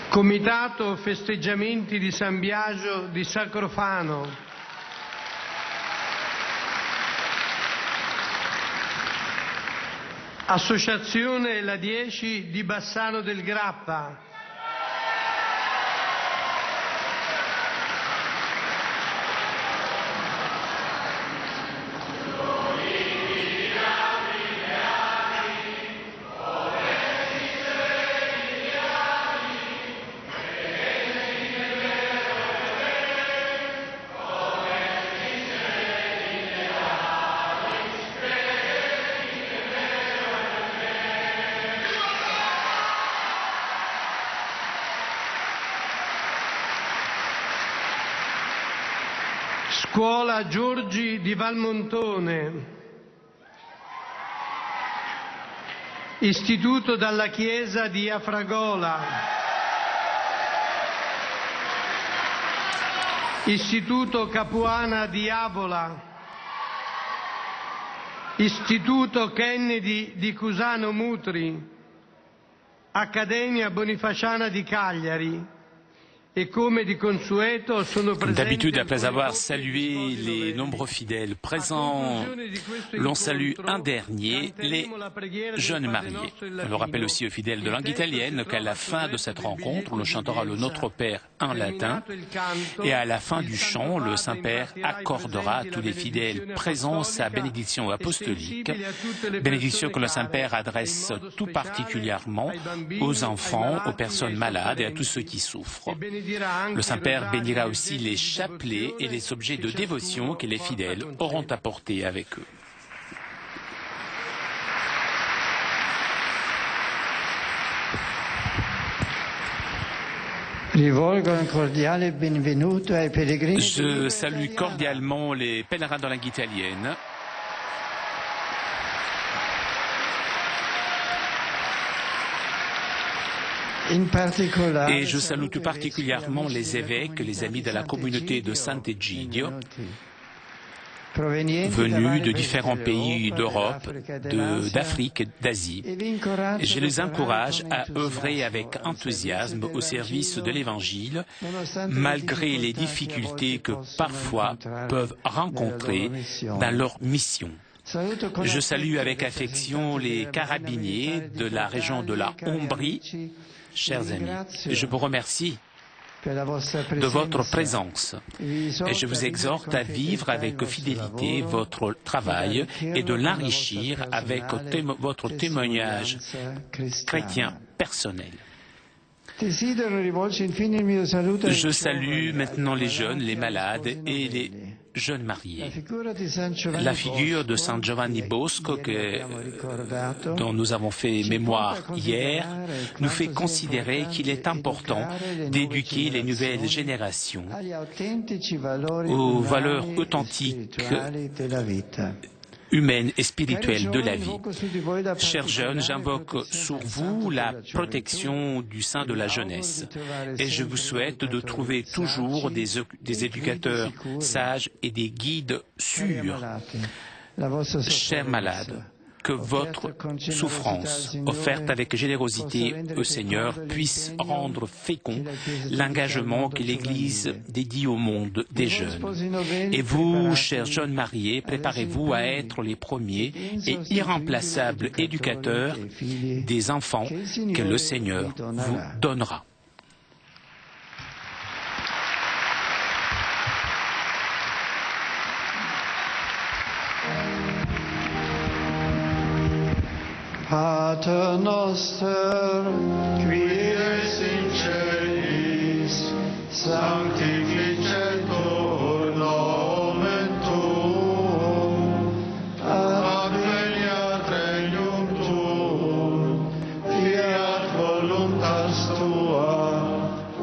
Comitato festeggiamenti di San Biagio di Sacrofano. Associazione La 10 di Bassano del Grappa. Scuola Giorgi di Valmontone, istituto dalla Chiesa di Afragola, Istituto Capuana di Avola, Istituto Kennedy di Cusano Mutri, Accademia Bonifaciana di Cagliari. Comme d'habitude, après avoir salué les nombreux fidèles présents, l'on salue un dernier, les jeunes mariés. On rappelle aussi aux fidèles de langue italienne qu'à la fin de cette rencontre, on chantera le Notre Père en latin et à la fin du chant, le Saint-Père accordera à tous les fidèles présents sa bénédiction apostolique, bénédiction que le Saint-Père adresse tout particulièrement aux enfants, aux personnes malades et à tous ceux qui souffrent. Le Saint-Père bénira aussi les chapelets et les objets de dévotion que les fidèles auront apportés avec eux. Je salue cordialement les pèlerins de langue italienne. Et je salue tout particulièrement les évêques, les amis de la communauté de Sant'Egidio, venus de différents pays d'Europe, d'Afrique et d'Asie. Je les encourage à œuvrer avec enthousiasme au service de l'Évangile, malgré les difficultés que parfois peuvent rencontrer dans leur mission. Je salue avec affection les carabiniers de la région de la Ombrie. Chers amis, je vous remercie de votre présence et je vous exhorte à vivre avec fidélité votre travail et de l'enrichir avec votre témoignage chrétien personnel. Je salue maintenant les jeunes, les malades et les jeunes mariés. La figure de San Giovanni Bosco, dont nous avons fait mémoire hier, nous fait considérer qu'il est important d'éduquer les nouvelles générations aux valeurs authentiques, humaine et spirituelle de la vie. Chers jeunes, j'invoque sur vous la protection du sein de la jeunesse et je vous souhaite de trouver toujours des éducateurs sages et des guides sûrs. Chers malades, que votre souffrance, offerte avec générosité au Seigneur, puisse rendre fécond l'engagement que l'Église dédie au monde des jeunes. Et vous, chers jeunes mariés, préparez-vous à être les premiers et irremplaçables éducateurs des enfants que le Seigneur vous donnera. Pater noster, qui es in celis, sanctificetur nomen tuum, adveniat regnum tuum, fiat voluntas tua,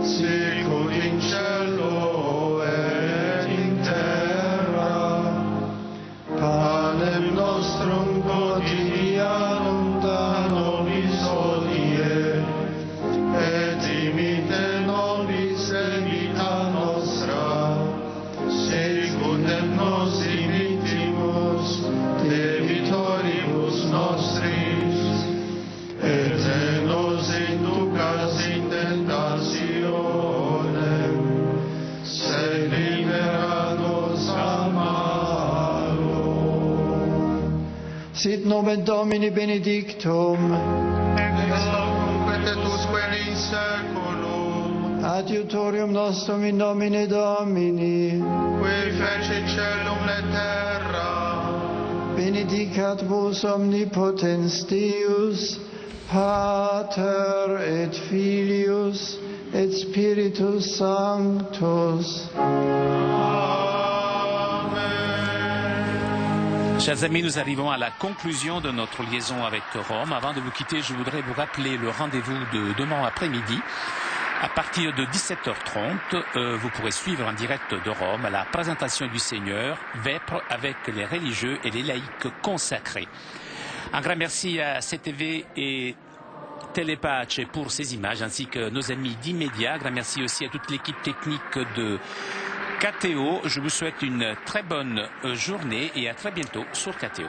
sicut in cielo et in terra. Panem nostrum quotidianum sit nomen Domini benedictum, ex hoc et usque in saeculum, adiutorium nostrum in nomine Domini, qui fecit caelum et terra, benedicat vos omnipotens Deus, Pater et Filius et Spiritus Sanctus. Chers amis, nous arrivons à la conclusion de notre liaison avec Rome. Avant de vous quitter, je voudrais vous rappeler le rendez-vous de demain après-midi. À partir de 17h30, vous pourrez suivre en direct de Rome la présentation du Seigneur, vêpres avec les religieux et les laïcs consacrés. Un grand merci à CTV et Telepace pour ces images, ainsi que nos amis d'Immédiat. Un grand merci aussi à toute l'équipe technique de KTO. Je vous souhaite une très bonne journée et à très bientôt sur KTO.